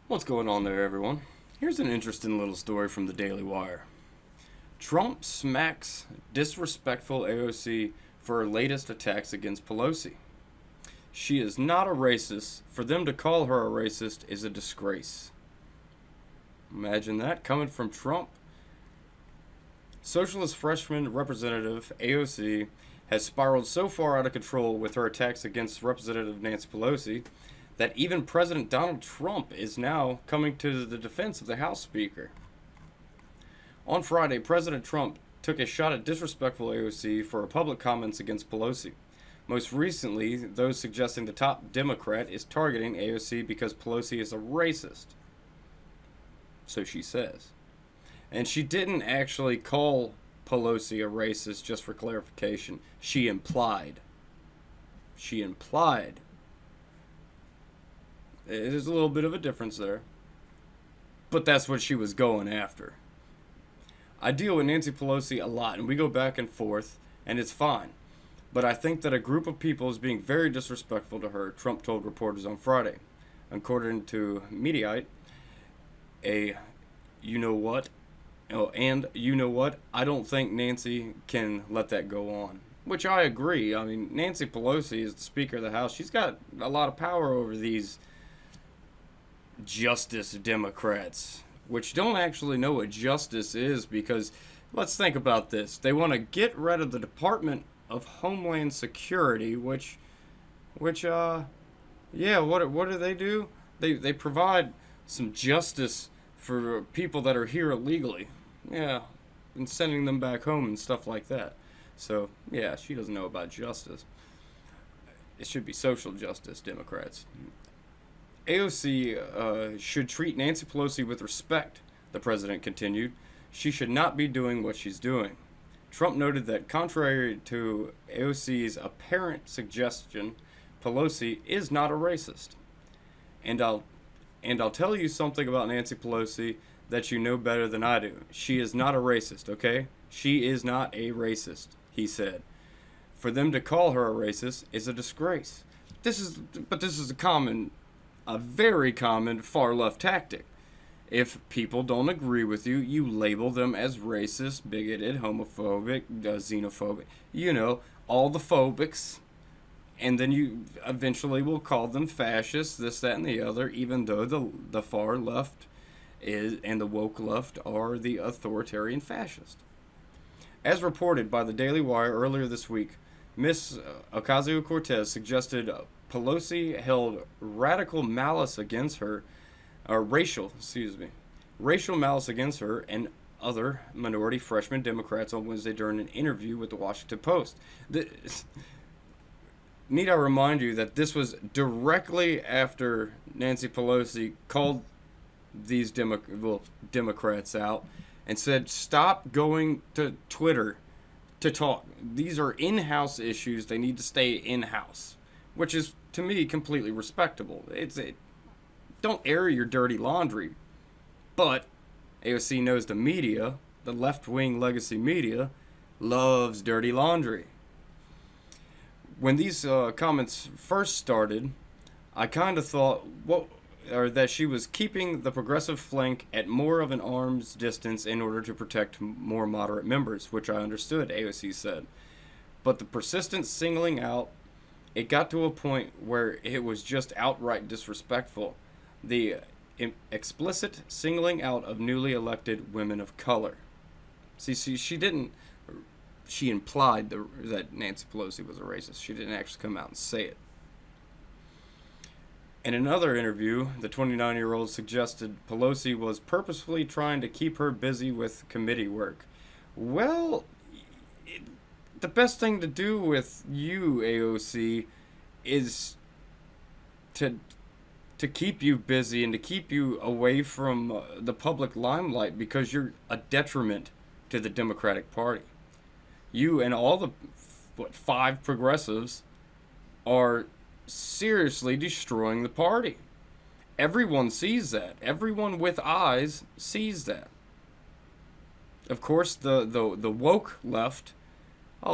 What's going on there, everyone? Here's an interesting little story from the Daily Wire. Trump smacks disrespectful AOC for her latest attacks against Pelosi. She is not a racist. For them to call her a racist is a disgrace. Imagine that coming from Trump. Socialist freshman representative AOC has spiraled so far out of control with her attacks against Representative Nancy Pelosi that even President Donald Trump is now coming to the defense of the House Speaker. On Friday, President Trump took a shot at disrespectful AOC for her public comments against Pelosi. Most recently, those suggesting the top Democrat is targeting AOC because Pelosi is a racist. So she says. And she didn't actually call Pelosi a racist, just for clarification. She implied. There's a little bit of a difference there. But that's what she was going after. I deal with Nancy Pelosi a lot, and we go back and forth, and it's fine. But I think that a group of people is being very disrespectful to her, Trump told reporters on Friday. According to Mediaite, I don't think Nancy can let that go on. Which I agree. I mean, Nancy Pelosi is the Speaker of the House. She's got a lot of power over these Justice Democrats, which don't actually know what justice is, because let's think about this. They want to get rid of the Department of Homeland Security, what do they do? They provide some justice for people that are here illegally. Yeah, and sending them back home and stuff like that. So, yeah, she doesn't know about justice. It should be social justice, Democrats. AOC should treat Nancy Pelosi with respect, the president continued. She should not be doing what she's doing. Trump noted that contrary to AOC's apparent suggestion, Pelosi is not a racist. And I'll tell you something about Nancy Pelosi that you know better than I do. She is not a racist, okay? She is not a racist, he said. For them to call her a racist is a disgrace. This is a very common far left tactic. If people don't agree with you, you label them as racist, bigoted, homophobic, xenophobic, all the phobics. And then you eventually will call them fascists, this, that, and the other, even though the far left and the woke left are the authoritarian fascist. As reported by the Daily Wire earlier this week, Ms. Ocasio-Cortez suggested Pelosi held racial malice against her and other minority freshman Democrats on Wednesday during an interview with the Washington Post. Need I remind you that this was directly after Nancy Pelosi called these Democrats out and said, stop going to Twitter to talk. These are in-house issues. They need to stay in-house, which is, to me, completely respectable. Don't air your dirty laundry. But AOC knows the media, the left-wing legacy media, loves dirty laundry. When these comments first started, I kind of thought that she was keeping the progressive flank at more of an arm's distance in order to protect more moderate members, which I understood, AOC said. But the persistent singling out, it got to a point where it was just outright disrespectful. The explicit singling out of newly elected women of color. She implied that Nancy Pelosi was a racist. She didn't actually come out and say it. In another interview, the 29-year-old suggested Pelosi was purposefully trying to keep her busy with committee work. Well, the best thing to do with you, AOC, is to keep you busy and to keep you away from the public limelight, because you're a detriment to the Democratic Party. You and all the 5 progressives are seriously destroying the party. Everyone sees that. Everyone with eyes sees that. Of course, the woke left,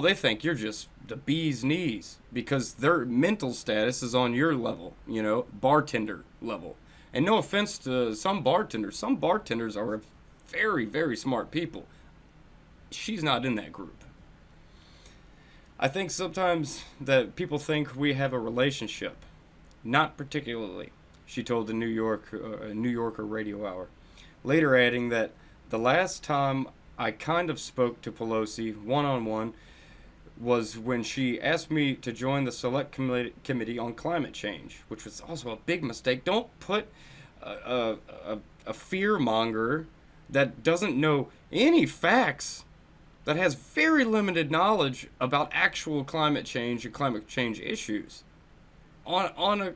they think you're just the bee's knees because their mental status is on your level, bartender level. And no offense to some bartenders are very, very smart people. She's not in that group. I think sometimes that people think we have a relationship. Not particularly, she told the New Yorker Radio Hour. Later adding that the last time I kind of spoke to Pelosi one-on-one was when she asked me to join the Select Committee on Climate Change, which was also a big mistake. Don't put a fear-monger that doesn't know any facts, that has very limited knowledge about actual climate change and climate change issues on a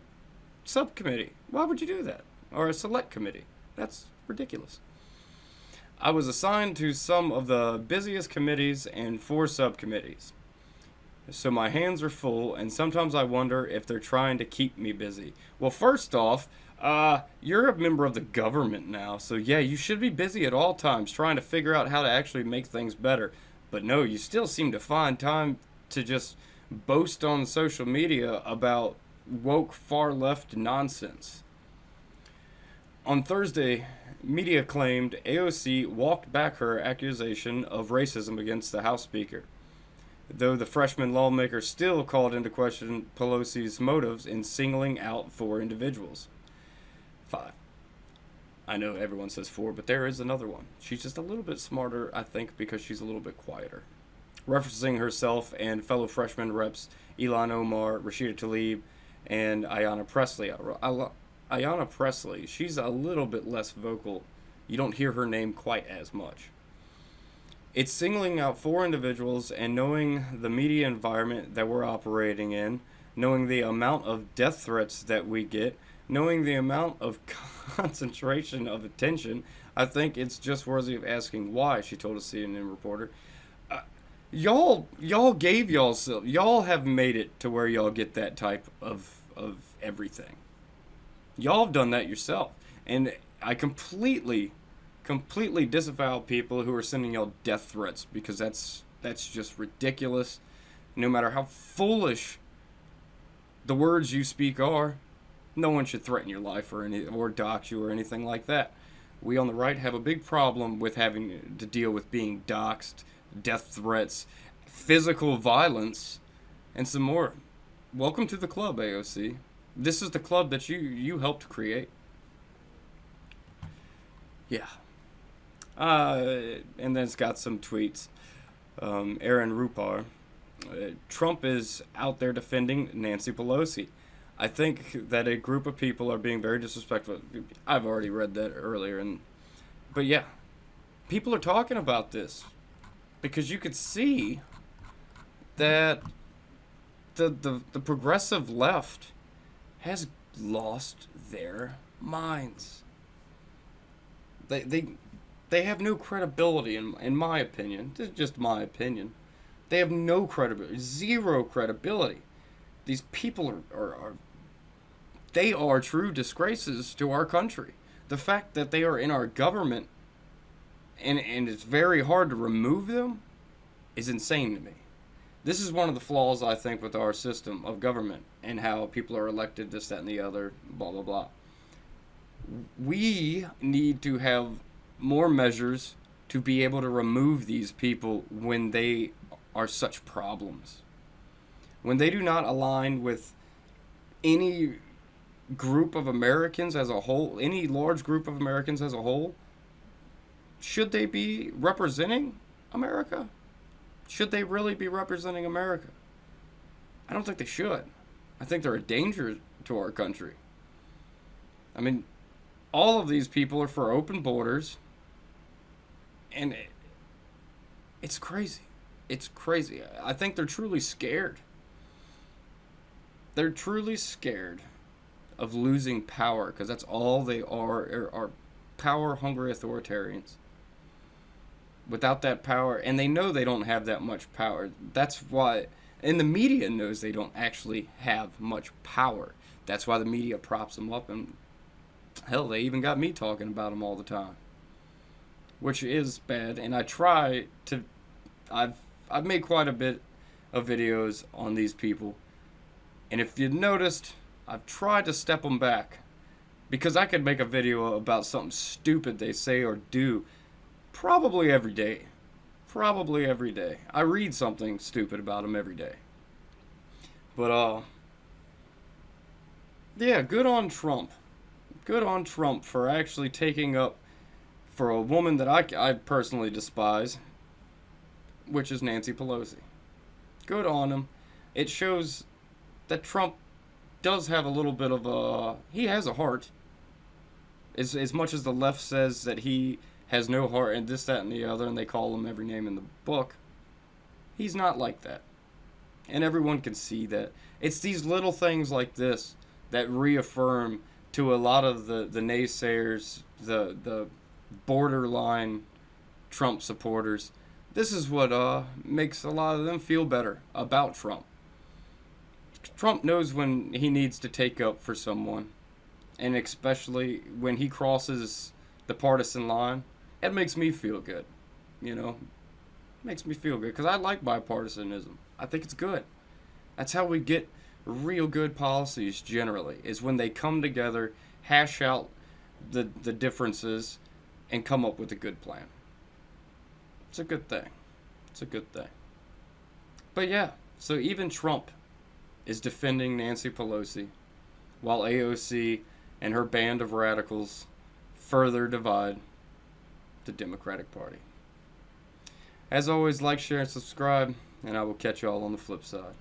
subcommittee. Why would you do that? Or a select committee? That's ridiculous. I was assigned to some of the busiest committees and 4 subcommittees. So my hands are full, and sometimes I wonder if they're trying to keep me busy. Well, first off, you're a member of the government now, so yeah, you should be busy at all times trying to figure out how to actually make things better. But no, you still seem to find time to just boast on social media about woke far left nonsense. On Thursday, media claimed AOC walked back her accusation of racism against the House Speaker, though the freshman lawmaker still called into question Pelosi's motives in singling out 4 individuals. 5. I know everyone says 4, but there is another one. She's just a little bit smarter, I think, because she's a little bit quieter. Referencing herself and fellow freshman reps Ilhan Omar, Rashida Tlaib, and Ayanna Pressley. Ayanna Pressley, she's a little bit less vocal. You don't hear her name quite as much. It's singling out 4 individuals, and knowing the media environment that we're operating in, knowing the amount of death threats that we get, knowing the amount of concentration of attention, I think it's just worthy of asking why, she told a CNN reporter. Y'all have made it to where y'all get that type of everything. Y'all have done that yourself. And I completely disavow people who are sending y'all death threats, because that's just ridiculous. No matter how foolish the words you speak are, no one should threaten your life or dox you or anything like that. We on the right have a big problem with having to deal with being doxed, death threats, physical violence, and some more. Welcome to the club, AOC. This is the club that you helped create. Yeah. And then it's got some tweets. Aaron Rupar. Trump is out there defending Nancy Pelosi. I think that a group of people are being very disrespectful. I've already read that earlier, but yeah, people are talking about this because you could see that the progressive left has lost their minds. They have no credibility in my opinion. This is just my opinion. They have no credibility, 0 credibility. These people they are true disgraces to our country. The fact that they are in our government and it's very hard to remove them is insane to me. This is one of the flaws, I think, with our system of government and how people are elected, this, that, and the other, blah, blah, blah. We need to have more measures to be able to remove these people when they are such problems. When they do not align with any group of Americans as a whole, any large group of Americans as a whole, should they be representing America? Should they really be representing America? I don't think they should. I think they're a danger to our country. I mean, all of these people are for open borders, and it's crazy. It's crazy. I think they're truly scared. They're truly scared of losing power, because that's all they are power-hungry authoritarians. Without that power, and they know they don't have that much power. That's why, and the media knows they don't actually have much power. That's why the media props them up, and hell, they even got me talking about them all the time, which is bad. And I've made quite a bit of videos on these people, and if you noticed, I've tried to step them back, Because I could make a video about something stupid they say or do probably every day. Probably every day. I read something stupid about them every day. But, yeah, good on Trump. Good on Trump for actually taking up for a woman that I personally despise, which is Nancy Pelosi. Good on him. It shows that Trump does have a little bit of a... He has a heart. As much as the left says that he has no heart and this, that, and the other, and they call him every name in the book, he's not like that. And everyone can see that. It's these little things like this that reaffirm to a lot of the naysayers, the borderline Trump supporters, this is what makes a lot of them feel better about Trump. Trump knows when he needs to take up for someone, and especially when he crosses the partisan line. It makes me feel good, you know. It makes me feel good because I like bipartisanism. I think it's good. That's how we get real good policies generally, is when they come together, hash out the differences, and come up with a good plan. It's a good thing. It's a good thing. But yeah, so even Trump is defending Nancy Pelosi, while AOC and her band of radicals further divide the Democratic Party. As always, like, share, and subscribe, and I will catch you all on the flip side.